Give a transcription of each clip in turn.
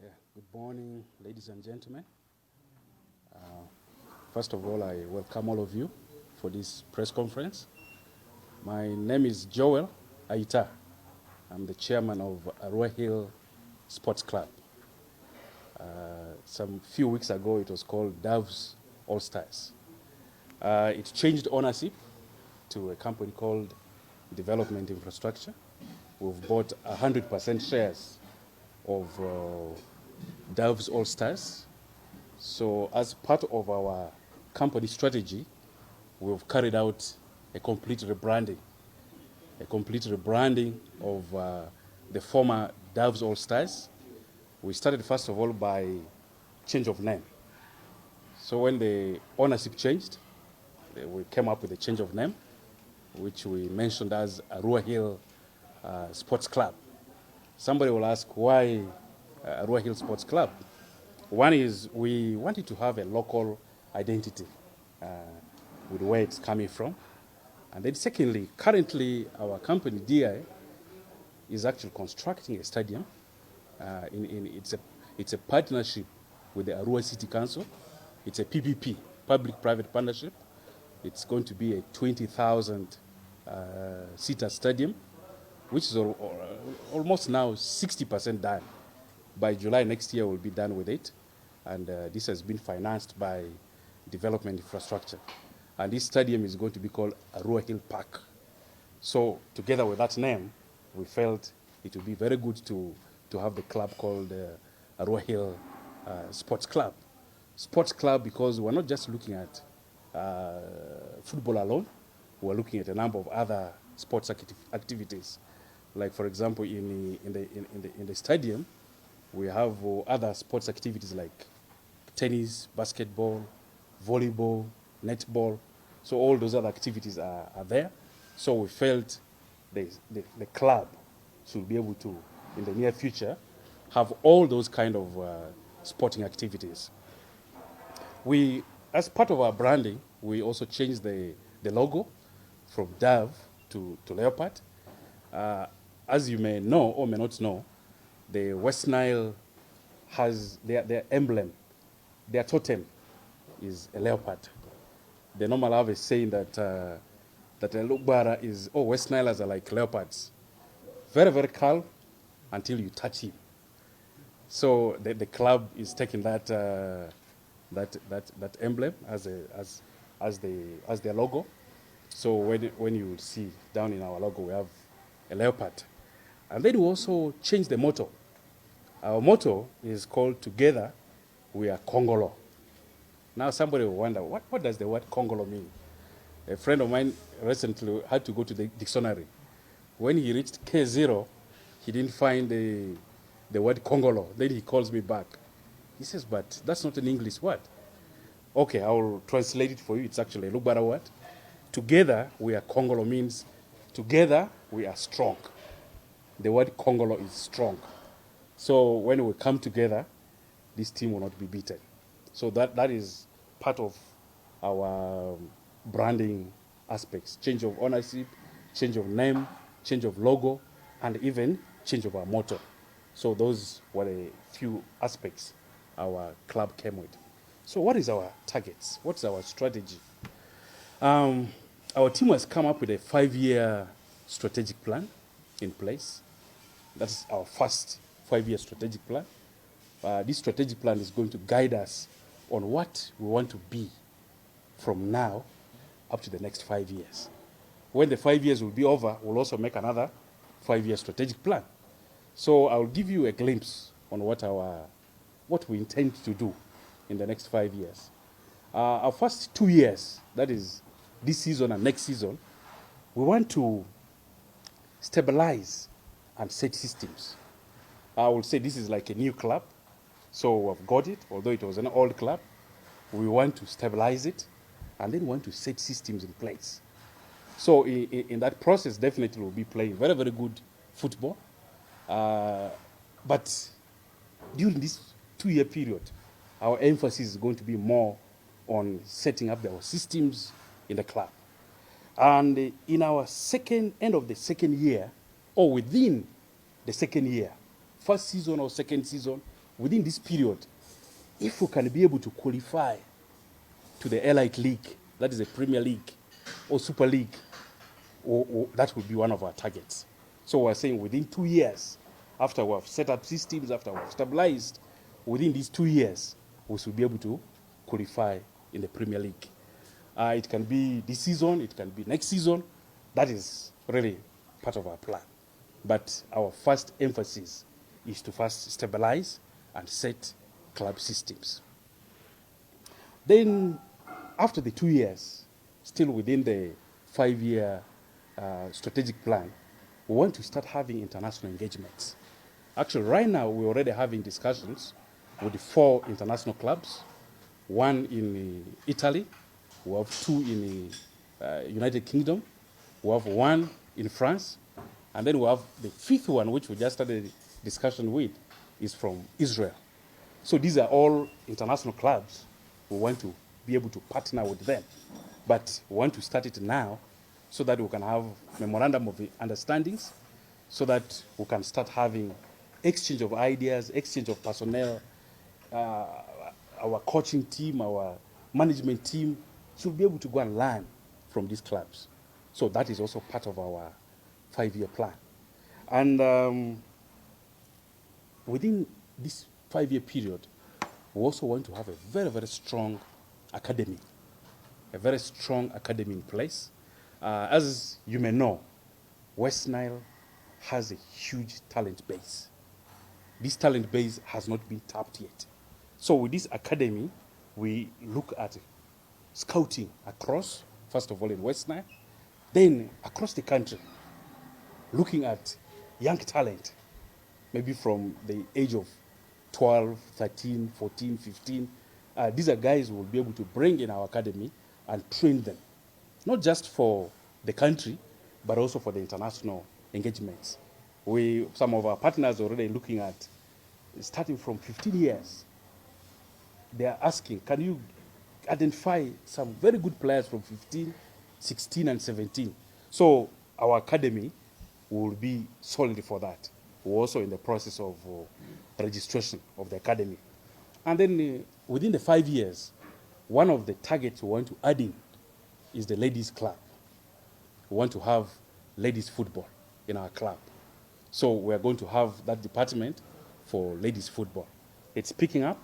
Yeah, good morning, ladies and gentlemen. First of all, I welcome all of you for this press conference. My name is Joel Aita. I'm the chairman of Arua Hill Sports Club. Some few weeks ago, it was called Doves All Stars. It changed ownership to a company called Development Infrastructure. We've bought 100% shares of Doves All Stars. So as part of our company strategy, we've carried out a complete rebranding of the former Doves All Stars. We started first of all by change of name. So when the ownership changed, we came up with a change of name, which we mentioned as Arua Hill Sports Club. Somebody will ask, why Arua Hill Sports Club? One is we wanted to have a local identity with where it's coming from. And then secondly, currently our company, DI, is actually constructing a stadium. It's a partnership with the Arua City Council. It's a PPP, public-private partnership. It's going to be a 20,000 seater stadium, which is almost now 60% done. By July next year, we'll be done with it. And this has been financed by Development Infrastructure. And this stadium is going to be called Arua Hill Park. So together with that name, we felt it would be very good to have the club called Arua Hill Sports Club. Sports Club because we're not just looking at football alone. We're looking at a number of other sports activities. Like for example, in the stadium, we have other sports activities like tennis, basketball, volleyball, netball. So all those other activities are there. So we felt the club should be able to, in the near future, have all those kind of sporting activities. We, as part of our branding, we also changed the logo from dove to leopard. As you may know or may not know, the West Nile has their emblem, their totem is a leopard. They normally have a saying that that a Lugbara is, West Nilers are like leopards. Very, very calm until you touch him. So the club is taking that emblem as their logo. So when you see down in our logo, we have a leopard. And then we also changed the motto. Our motto is called Together We Are Congolo. Now somebody will wonder, what does the word Congolo mean? A friend of mine recently had to go to the dictionary. When he reached K0, he didn't find the word Congolo. Then he calls me back. He says, but that's not an English word. Okay, I will translate it for you. It's actually a Lubara word. Together we are Congolo means together we are strong. The word Congolo is strong. So when we come together, this team will not be beaten. So that is part of our branding aspects. Change of ownership, change of name, change of logo, and even change of our motto. So those were a few aspects our club came with. So what is our targets? What's our strategy? Our team has come up with a 5-year strategic plan in place. That's our first 5-year strategic plan. This strategic plan is going to guide us on what we want to be from now up to the next 5 years. When the 5 years will be over, we'll also make another 5-year strategic plan. So I'll give you a glimpse on what we intend to do in the next 5 years. Our first 2 years, that is this season and next season, we want to stabilize and set systems. I will say this is like a new club. So we've got it, although it was an old club. We want to stabilize it, and then we want to set systems in place. So in that process, definitely we'll be playing very, very good football. But during this 2-year period, our emphasis is going to be more on setting up our systems in the club. And in our end of the second year, or within the second year, first season or second season, within this period, if we can be able to qualify to the Elite League, that is the Premier League or Super League, or that would be one of our targets. So we're saying within 2 years, after we have set up systems, after we have stabilized, within these 2 years, we should be able to qualify in the Premier League. It can be this season, it can be next season. That is really part of our plan. But our first emphasis is to first stabilize and set club systems. Then, after the 2 years, still within the 5-year strategic plan, we want to start having international engagements. Actually, right now, we're already having discussions with 4 international clubs, 1 in Italy, we have 2 in the United Kingdom, we have 1 in France, and then we have the 5th one, which we just started discussion with, is from Israel. So these are all international clubs. We want to be able to partner with them. But we want to start it now so that we can have memorandum of understandings, so that we can start having exchange of ideas, exchange of personnel. Our coaching team, our management team should be able to go and learn from these clubs. So that is also part of our 5-year plan. And within this 5-year period, we also want to have a very, very strong academy, in place. As you may know, West Nile has a huge talent base. This talent base has not been tapped yet. So with this academy, we look at scouting across, first of all in West Nile, then across the country, looking at young talent, maybe from the age of 12, 13, 14, 15. These are guys who will be able to bring in our academy and train them, not just for the country, but also for the international engagements. Some of our partners are already looking at, starting from 15 years, they are asking, can you identify some very good players from 15, 16, and 17? So our academy will be solid for that. We're also in the process of registration of the academy. And then within the 5 years, one of the targets we want to add in is the ladies club. We want to have ladies football in our club. So we're going to have that department for ladies football. It's picking up.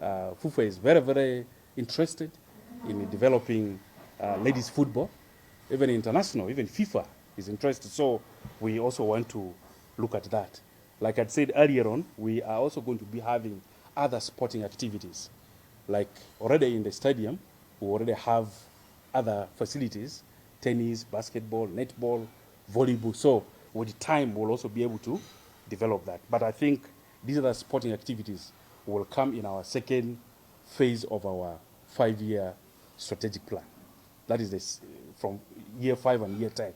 FUFA is very, very interested in developing ladies football. Even international, even FIFA is interested. So we also want to look at that. Like I said earlier on, we are also going to be having other sporting activities. Like already in the stadium, we already have other facilities, tennis, basketball, netball, volleyball. So with time, we'll also be able to develop that. But I think these are the sporting activities will come in our second phase of our 5-year strategic plan. That is this, from year 5 and year 10.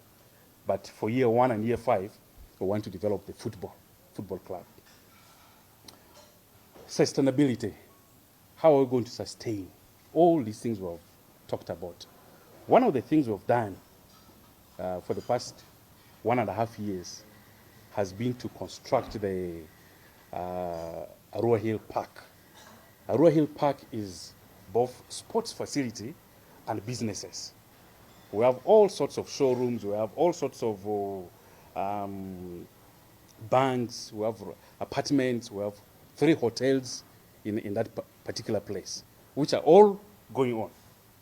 But for year 1 and year 5, we want to develop the football club. Sustainability. How are we going to sustain all these things we have talked about? One of the things we've done for the past 1.5 years has been to construct the Arua Hill Park. Arua Hill Park is both sports facility and businesses. We have all sorts of showrooms, we have all sorts of banks, we have apartments, we have 3 hotels in that particular place, which are all going on.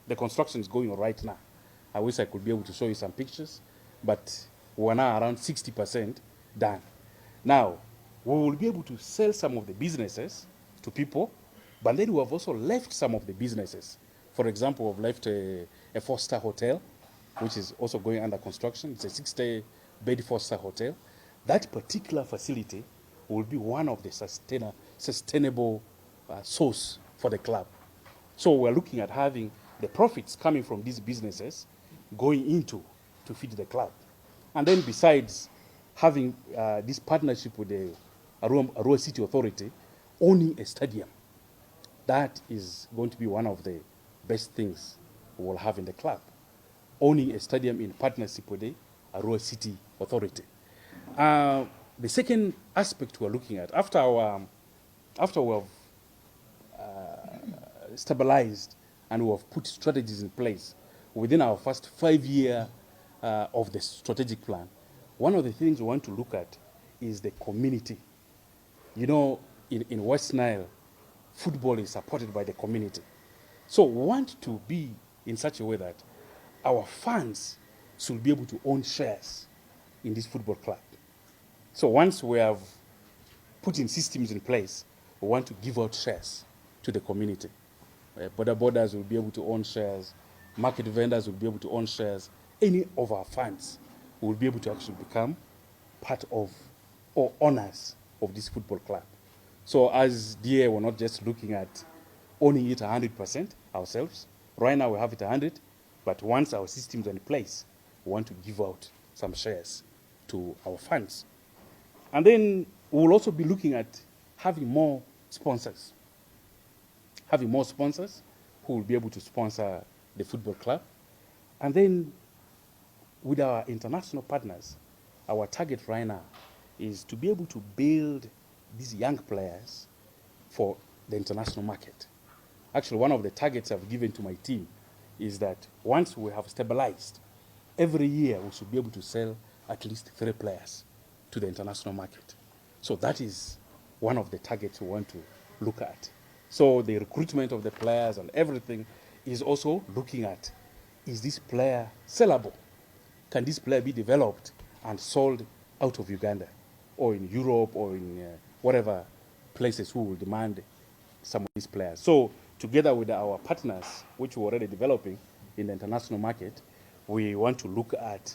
The construction is going on right now. I wish I could be able to show you some pictures, but we're now around 60% done. Now, we will be able to sell some of the businesses to people, but then we have also left some of the businesses. For example, we've left a 4-star hotel, which is also going under construction. It's a 60-bed 4-star hotel. That particular facility will be one of the sustainable source for the club. So we're looking at having the profits coming from these businesses going into to feed the club. And then besides having this partnership with the Arua City Authority, owning a stadium, that is going to be one of the best things we will have in the club. Owning a stadium in partnership with the Arua City Authority. The second aspect we're looking at, after our after we have stabilized and we have put strategies in place within our first 5 year of the strategic plan, one of the things we want to look at is the community. You know, in West Nile, football is supported by the community. So we want to be in such a way that our fans should be able to own shares in this football club. So once we have put in systems in place, we want to give out shares to the community. Border borders will be able to own shares, market vendors will be able to own shares, any of our fans will be able to actually become part of or owners of this football club. So as DA, we're not just looking at owning it 100% ourselves. Right now we have it 100, but once our systems are in place, we want to give out some shares to our fans. And then we'll also be looking at having more sponsors. Having more sponsors who will be able to sponsor the football club. And then with our international partners, our target right now is to be able to build these young players for the international market. Actually, one of the targets I've given to my team is that once we have stabilized, every year we should be able to sell at least 3 players to the international market. So that is one of the targets we want to look at. So the recruitment of the players and everything is also looking at, is this player sellable? Can this player be developed and sold out of Uganda or in Europe or in whatever places who will demand some of these players? So together with our partners, which we're already developing in the international market, we want to look at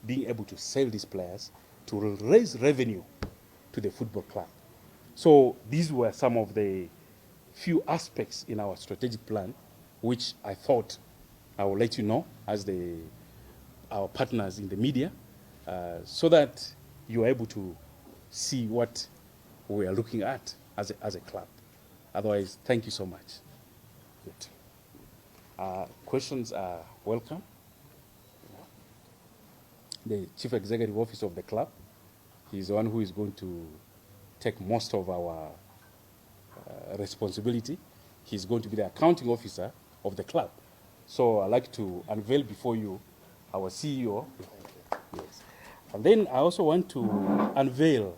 being able to sell these players to raise revenue to the football club. So these were some of the few aspects in our strategic plan, which I thought I will let you know as our partners in the media, so that you are able to see what we are looking at as a club. Otherwise, thank you so much. Good. Questions are welcome. The Chief Executive Officer of the club, he's the one who is going to take most of our responsibility. He's going to be the accounting officer of the club. So I'd like to unveil before you our CEO. Yes. And then I also want to unveil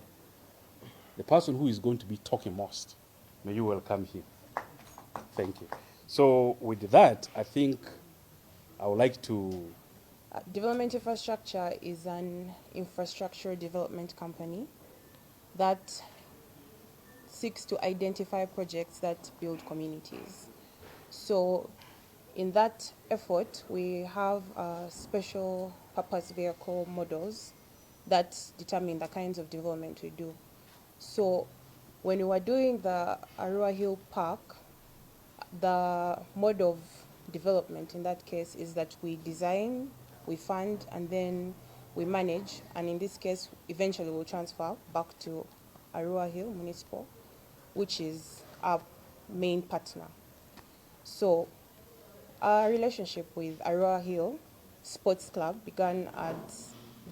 the person who is going to be talking most. May you welcome him. Thank you. So with that, I think I would like to... Development Infrastructure is an infrastructure development company that seeks to identify projects that build communities. So in that effort, we have special purpose vehicle models that determine the kinds of development we do. So when we were doing the Arua Hill Park, the mode of development in that case is that we design, we fund, and then we manage, and in this case, eventually we'll transfer back to Arua Hill Municipal, which is our main partner. So our relationship with Arua Hill Sports Club began at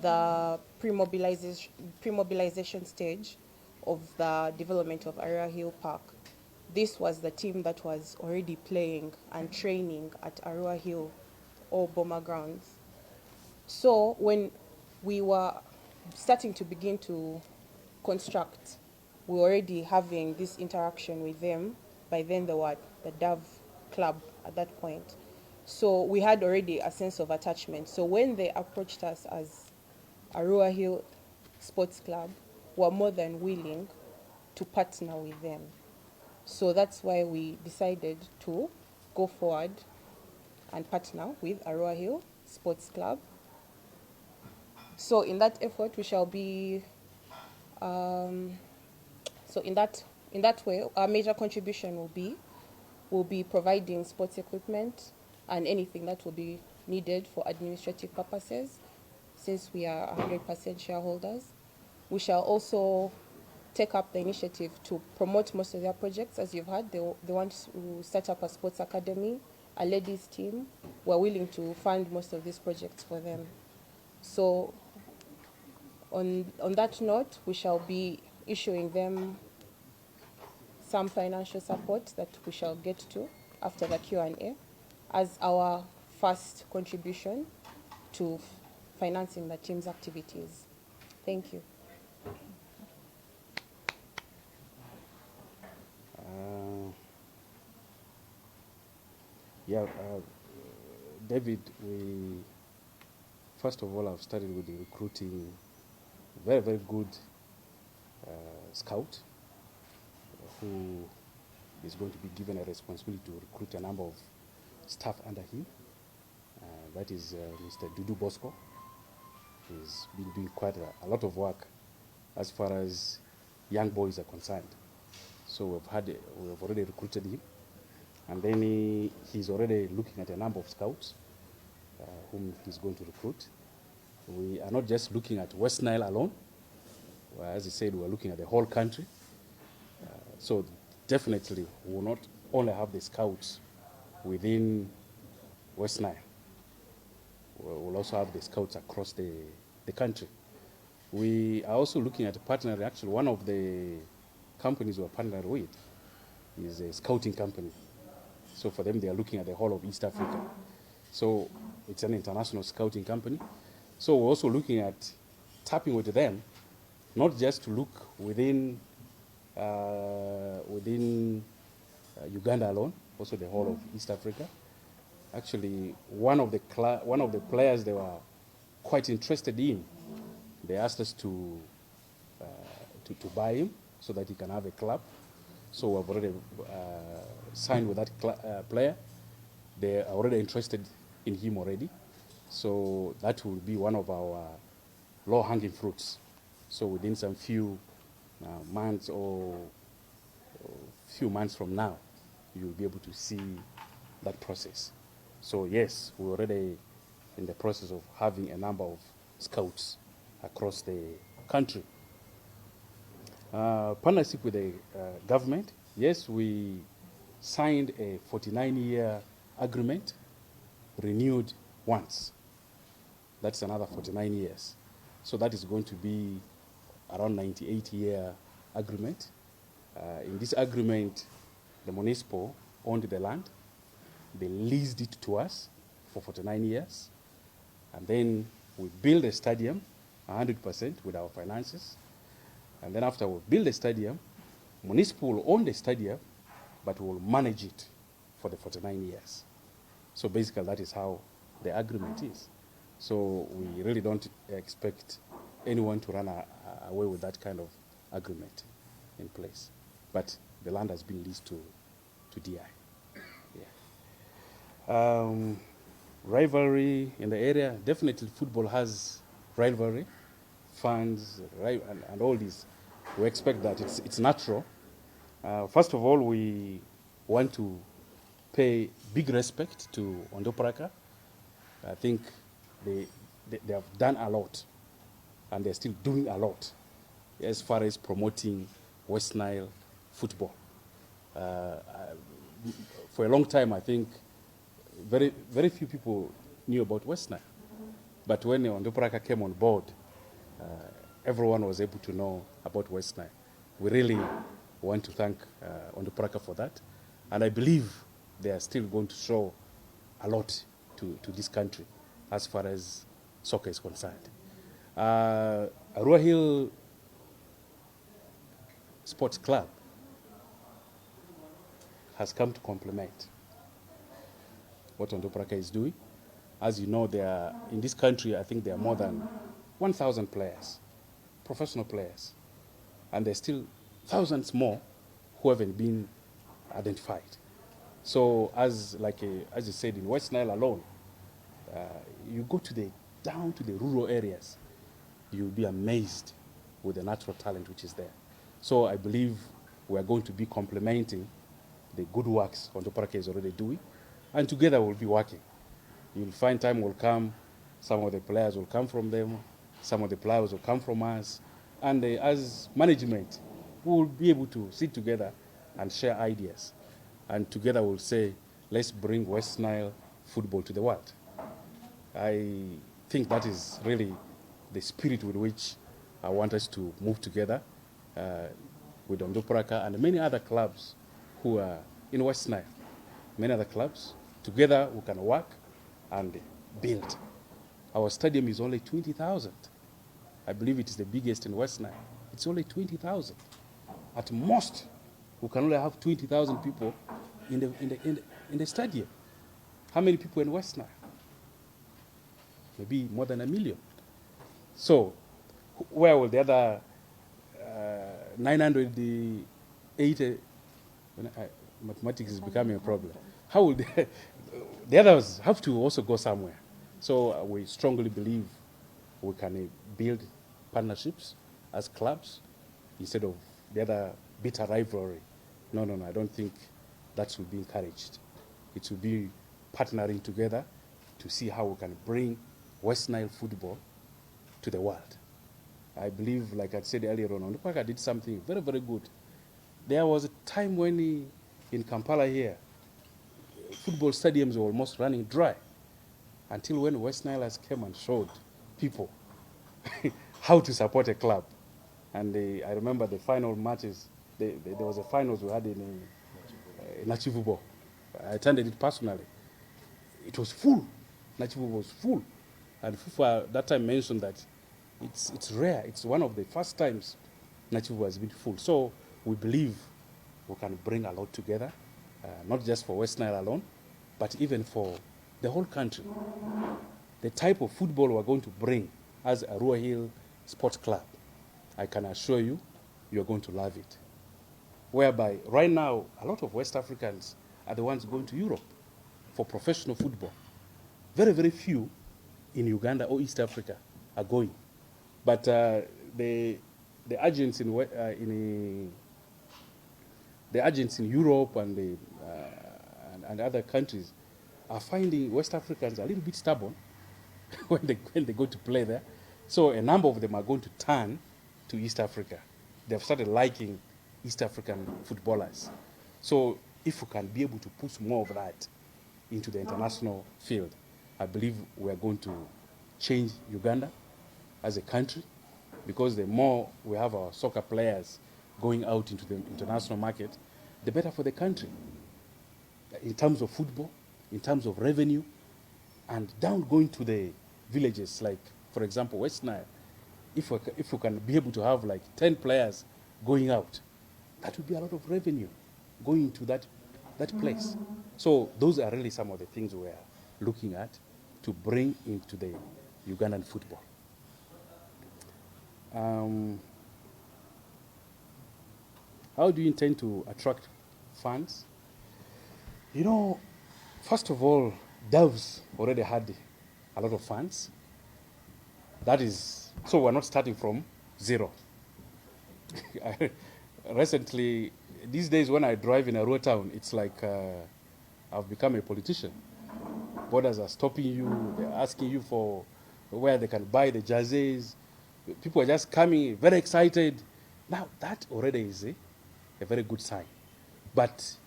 the pre-mobilization stage of the development of Arua Hill Park. This was the team that was already playing and training at Arua Hill or Boma grounds. So when we were starting to begin to construct, we were already having this interaction with them. By then they were the Dove Club at that point. So we had already a sense of attachment. So when they approached us as Arua Hill Sports Club, we were more than willing to partner with them. So that's why we decided to go forward and partner with Arua Hill Sports Club. So in that effort, we shall be, so in that way, our major contribution will be providing sports equipment and anything that will be needed for administrative purposes, since we are 100% shareholders. We shall also take up the initiative to promote most of their projects. As you've heard, they want to start up a sports academy, a ladies team. We're willing to fund most of these projects for them. So on that note, we shall be issuing them some financial support that we shall get to after the Q&A as our first contribution to financing the team's activities. Thank you. David, we first of all have started with the recruiting very, very good scout who is going to be given a responsibility to recruit a number of staff under him. That is Mr. Dudu Bosco. He's been doing quite a lot of work as far as young boys are concerned. So we've already recruited him. And then he's already looking at a number of scouts whom he's going to recruit. We are not just looking at West Nile alone. As he said, we're looking at the whole country. So definitely we will not only have the scouts within West Nile. We'll also have the scouts across the country. We are also looking at partnering. Actually, one of the companies we're partnering with is a scouting company. So for them, they are looking at the whole of East Africa. So it's an international scouting company. So we're also looking at tapping with them, not just to look within Uganda alone, also the whole of East Africa. Actually, one of the players they were quite interested in, they asked us to buy him so that he can have a club. So we've already signed with that player. They are already interested in him already. So that will be one of our low-hanging fruits. So within some few months or few months from now, you'll be able to see that process. So yes, we're already in the process of having a number of scouts across the country. Partnership with the government, yes, we signed a 49-year agreement, renewed once. That's another 49 years. So that is going to be around 98-year agreement. In this agreement, the municipal owned the land. They leased it to us for 49 years. And then we built a stadium 100% with our finances. And then after we build the stadium, municipal will own the stadium, but will manage it for the 49 years. So basically that is how the agreement is. So we really don't expect anyone to run away with that kind of agreement in place. But the land has been leased to DI. Yeah. Rivalry in the area, definitely football has rivalry, fans, and all this. We expect that. It's natural. First of all, we want to pay big respect to Ondopraka. I think they have done a lot, and they're still doing a lot as far as promoting West Nile football. For a long time, I think very, very few people knew about West Nile. But when Ondopraka came on board, everyone was able to know about West Nile. We really want to thank Ondopraka for that. And I believe they are still going to show a lot to this country as far as soccer is concerned. Arua Hill Sports Club has come to complement what Ondopraka is doing. As you know, in this country, I think there are more than 1,000 players, professional players, and there's still thousands more who haven't been identified. So as you said, in West Nile alone, you go down to the rural areas, you'll be amazed with the natural talent which is there. So I believe we are going to be complementing the good works Ondopraka is already doing, and together we'll be working. You'll find time will come, some of the players will come from them, some of the players will come from us, and as management, we'll be able to sit together and share ideas. And together we'll say, let's bring West Nile football to the world. I think that is really the spirit with which I want us to move together. with Onduparaka and many other clubs who are in West Nile. Many other clubs. Together we can work and build. Our stadium is only 20,000. I believe it is the biggest in West Nile. It's only 20,000. At most, we can only have 20,000 people in the stadium. How many people in West Nile? Maybe more than 1 million. So, where will the other 980, mathematics is becoming a problem. How will the others have to also go somewhere? So we strongly believe we can build partnerships as clubs instead of the other bitter rivalry. No, I don't think that will be encouraged. It will be partnering together to see how we can bring West Nile football to the world. I believe, like I said earlier on, Onduparaka did something very, very good. There was a time when in Kampala here, football stadiums were almost running dry until when West Nilers came and showed people how to support a club. And I remember the final matches, there was a finals we had in Nachivubo. I attended it personally. It was full. Nachivubo was full. And FIFA that time mentioned that it's rare. It's one of the first times Nachivubo has been full. So we believe we can bring a lot together, not just for West Nile alone, but even for the whole country. The type of football we're going to bring as Arua Hill Sports Club, I can assure you, you're going to love it. Whereby right now, a lot of West Africans are the ones going to Europe for professional football. Very, very few in Uganda or East Africa are going. But the agents in Europe and other countries are finding West Africans a little bit stubborn when they go to play there. So a number of them are going to turn to East Africa. They've started liking East African footballers. So if we can be able to push more of that into the international field, I believe we are going to change Uganda as a country, because the more we have our soccer players going out into the international market, the better for the country in terms of football, in terms of revenue, and down going to the villages, like, for example, West Nile. If we can be able to have like 10 players going out, that would be a lot of revenue going to that place. So those are really some of the things we are looking at to bring into the Ugandan football. How do you intend to attract funds? You know, first of all, Doves already had a lot of funds. That is, so we're not starting from zero. Recently, these days when I drive in Arua town, it's like I've become a politician. Borders are stopping you, they're asking you for where they can buy the jerseys. People are just coming, very excited. Now, that already is a very good sign. But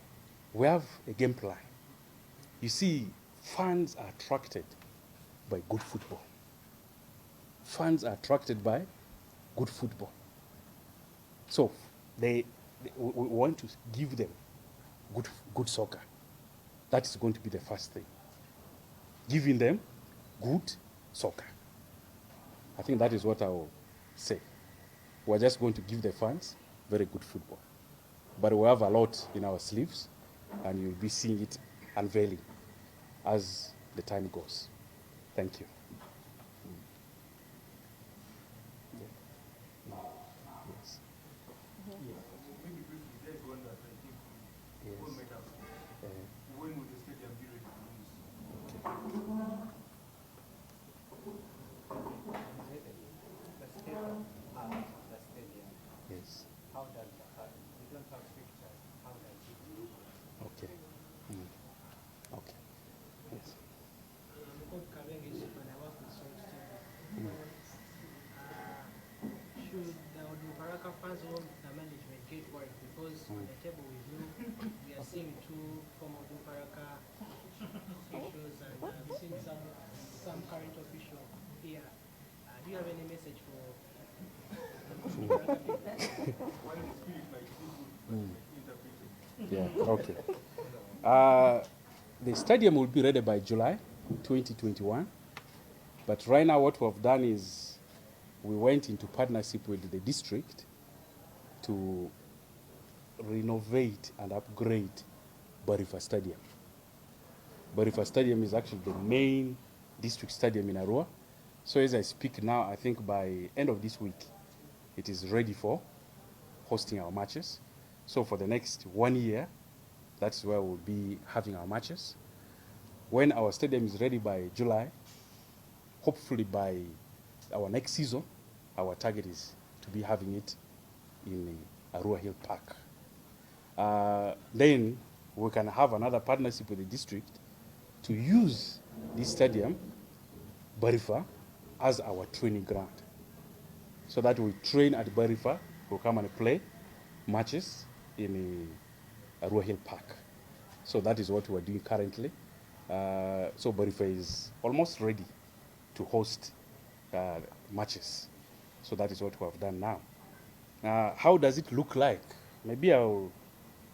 we have a game plan. You see, fans are attracted by good football. Fans are attracted by good football. So we want to give them good soccer. That is going to be the first thing. Giving them good soccer. I think that is what I will say. We're just going to give the fans very good football. But we have a lot in our sleeves, and you'll be seeing it unveiling as the time goes. Thank you. Yes. Maybe briefly, there's one that I think we all might ask. When will the stadium be ready to use? The state of the stadium, Yes. how does we don't have pictures, how does it look? Okay. Okay. Yes. Called Kabengi and I work with Salt TV. Should the Onduparaka fans or the management get worried? Because on the table with you, we are seeing two former Onduparaka officials and I've seen some current official here. Do you have any message for While the spirit might be good, but interpreted. Yeah, okay. The stadium will be ready by July 2021. But right now what we've done is we went into partnership with the district to renovate and upgrade Barifa Stadium. Barifa Stadium is actually the main district stadium in Arua. So as I speak now, I think by end of this week, it is ready for hosting our matches. So for the next 1 year, that's where we'll be having our matches. When our stadium is ready by July, hopefully by our next season, our target is to be having it in Arua Hill Park. Then we can have another partnership with the district to use this stadium, Barifa, as our training ground. So that we train at Barifa, we'll come and play matches in Arua Hill Park. So that is what we're doing currently. So Barifa is almost ready to host matches. So that is what we have done now. How does it look like? Maybe I'll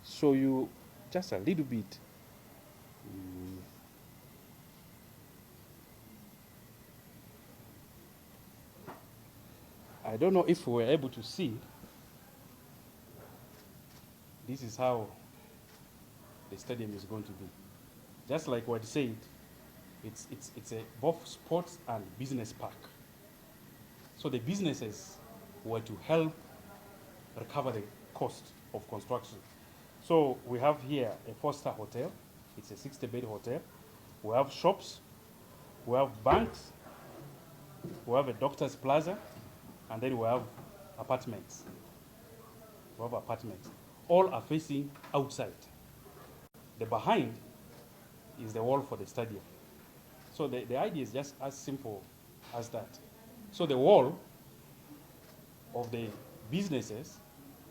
show you just a little bit. I don't know if we were able to see. This is how the stadium is going to be. Just like what I said, it's a both sports and business park. So the businesses were to help recover the cost of construction. So we have here a 4-star hotel. It's a 60-bed hotel. We have shops. We have banks. We have a doctor's plaza. And then we have apartments. We have apartments. All are facing outside. The behind is the wall for the stadium. So the idea is just as simple as that. So the wall of the businesses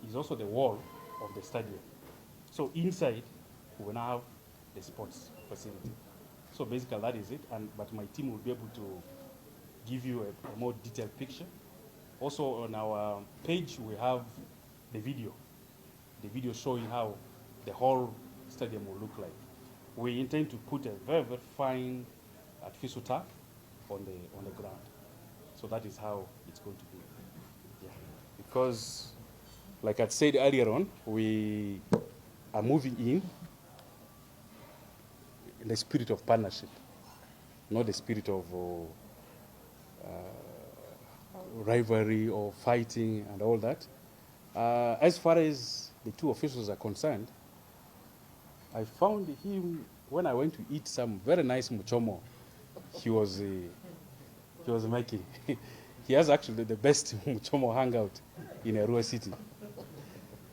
is also the wall of the stadium. So inside, we will now have the sports facility. So basically that is it, but my team will be able to give you a more detailed picture. Also on our page, we have the video showing how the whole stadium will look like. We intend to put a very, very fine artificial turf on the ground. So that is how it's going to be. Yeah. Because, like I said earlier on, we are moving in the spirit of partnership, not the spirit of rivalry or fighting and all that. As far as the two officials are concerned, I found him when I went to eat some very nice muchomo. He was making. He has actually the best muchomo hangout in Arua City.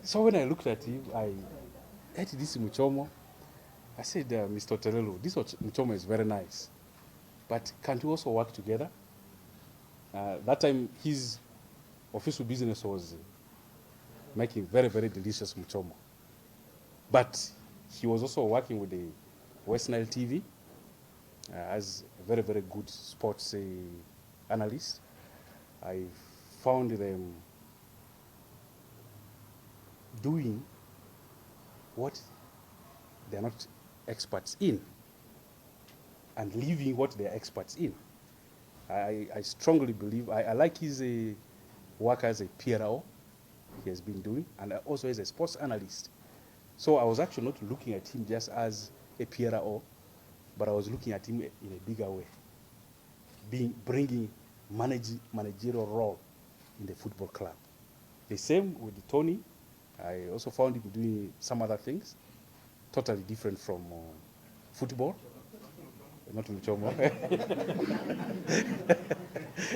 So when I looked at him, I ate this muchomo. I said, Mr. Telelo, this muchomo is very nice, but can't we also work together? That time, his official business was making very, very delicious muchomo. But he was also working with the West Nile TV as a very, very good sports analyst. I found them doing what they're not experts in and leaving what they're experts in. I strongly believe, I like his work as a PRO he has been doing, and also as a sports analyst. So I was actually not looking at him just as a PRO, but I was looking at him in a bigger way, bringing managerial role in the football club. The same with Tony. I also found him doing some other things, totally different from football. Not Muchomo.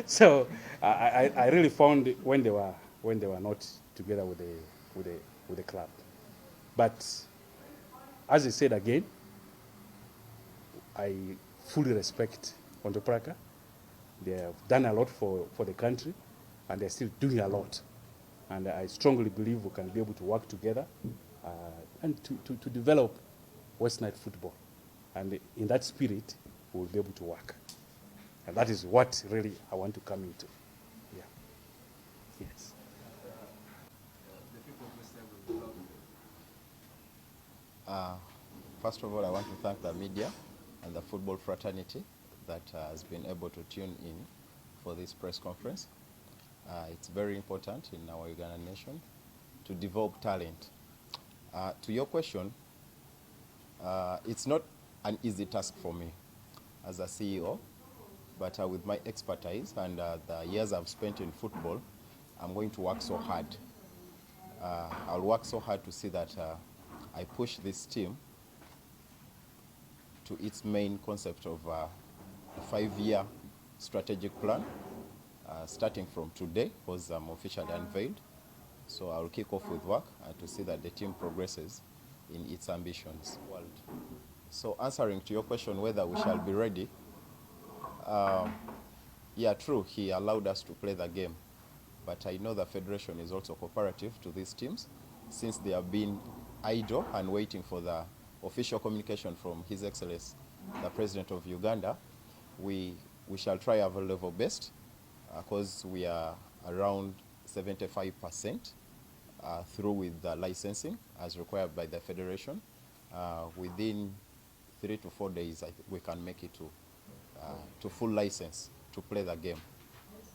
So I really found when they were not together with the club. But as I said again, I fully respect Ontopraka. They have done a lot for the country, and they're still doing a lot. And I strongly believe we can be able to work together and to develop West Nile football. And in that spirit, we'll be able to work. And that is what really I want to come into. Yeah. Yes. The people of Western will love First of all, I want to thank the media and the football fraternity that has been able to tune in for this press conference. It's very important in our Ugandan nation to develop talent. To your question, it's not an easy task for me as a CEO, but with my expertise and the years I've spent in football, I'm going to work so hard. I'll work so hard to see that I push this team to its main concept of a 5-year strategic plan, starting from today, because I'm officially unveiled. So I'll kick off with work to see that the team progresses in its ambitions. So answering to your question whether we shall be ready, yeah, true, he allowed us to play the game. But I know the Federation is also cooperative to these teams, since they have been idle and waiting for the official communication from His Excellency, the President of Uganda. We shall try our level best, because we are around 75% through with the licensing as required by the Federation. Within 3 to 4 days, I think we can make it to full license to play the game.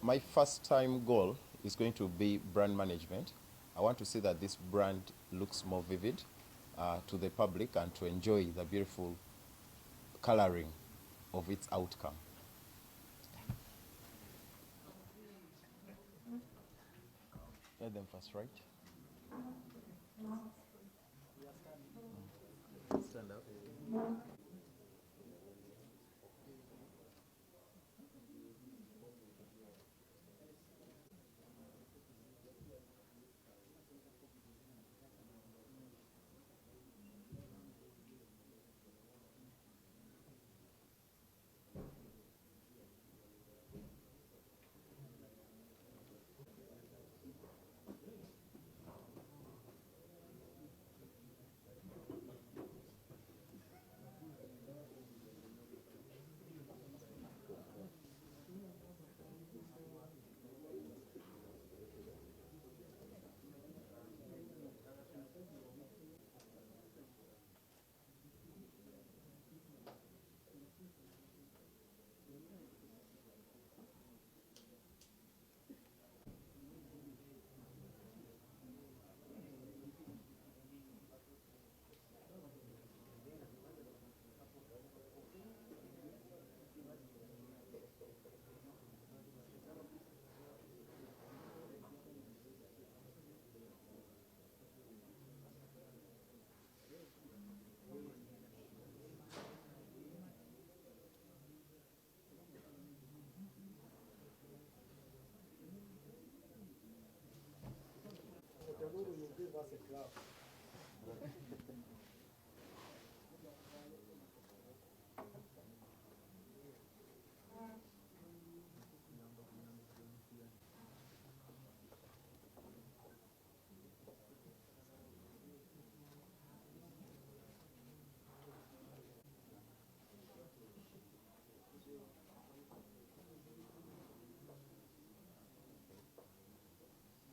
My first time goal is going to be brand management. I want to see that this brand looks more vivid to the public and to enjoy the beautiful coloring of its outcome. Let them first, right? Stand up.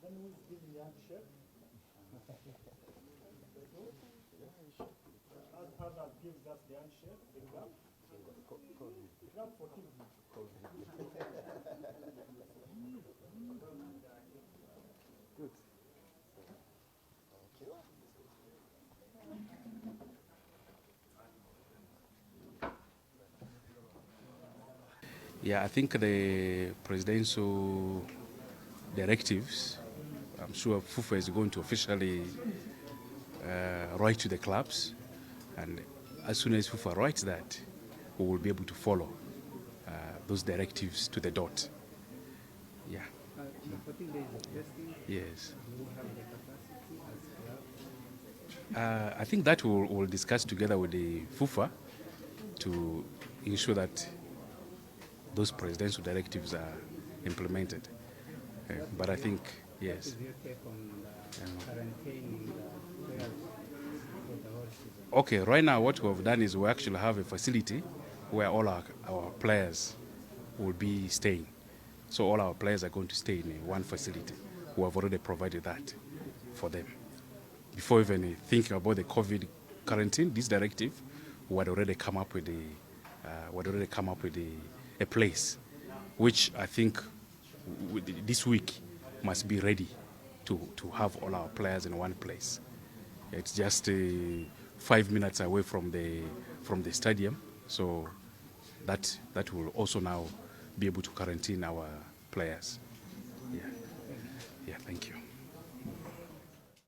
Then who's giving the handshake? Others gives us the handshake, the clap. Clap for him. Good. Yeah, I think the presidential directives, I'm sure FUFA is going to officially write to the clubs, and as soon as FUFA writes that, we will be able to follow those directives to the dot. Yeah. In 14 days of testing, Yes. do you have the capacity as club? I think that we'll discuss together with the FUFA to ensure that those presidential directives are implemented. But I think, yes. Is your take on quarantining the players for the whole season? Okay, right now what we've done is we actually have a facility where all our players will be staying. So all our players are going to stay in one facility. we have already provided that for them. Before even thinking about the COVID quarantine, this directive, we had already come up with a place, which I think this week must be ready to have all our players in one place. It's just 5 minutes away from the stadium, so that will also now be able to quarantine our players. Yeah, thank you.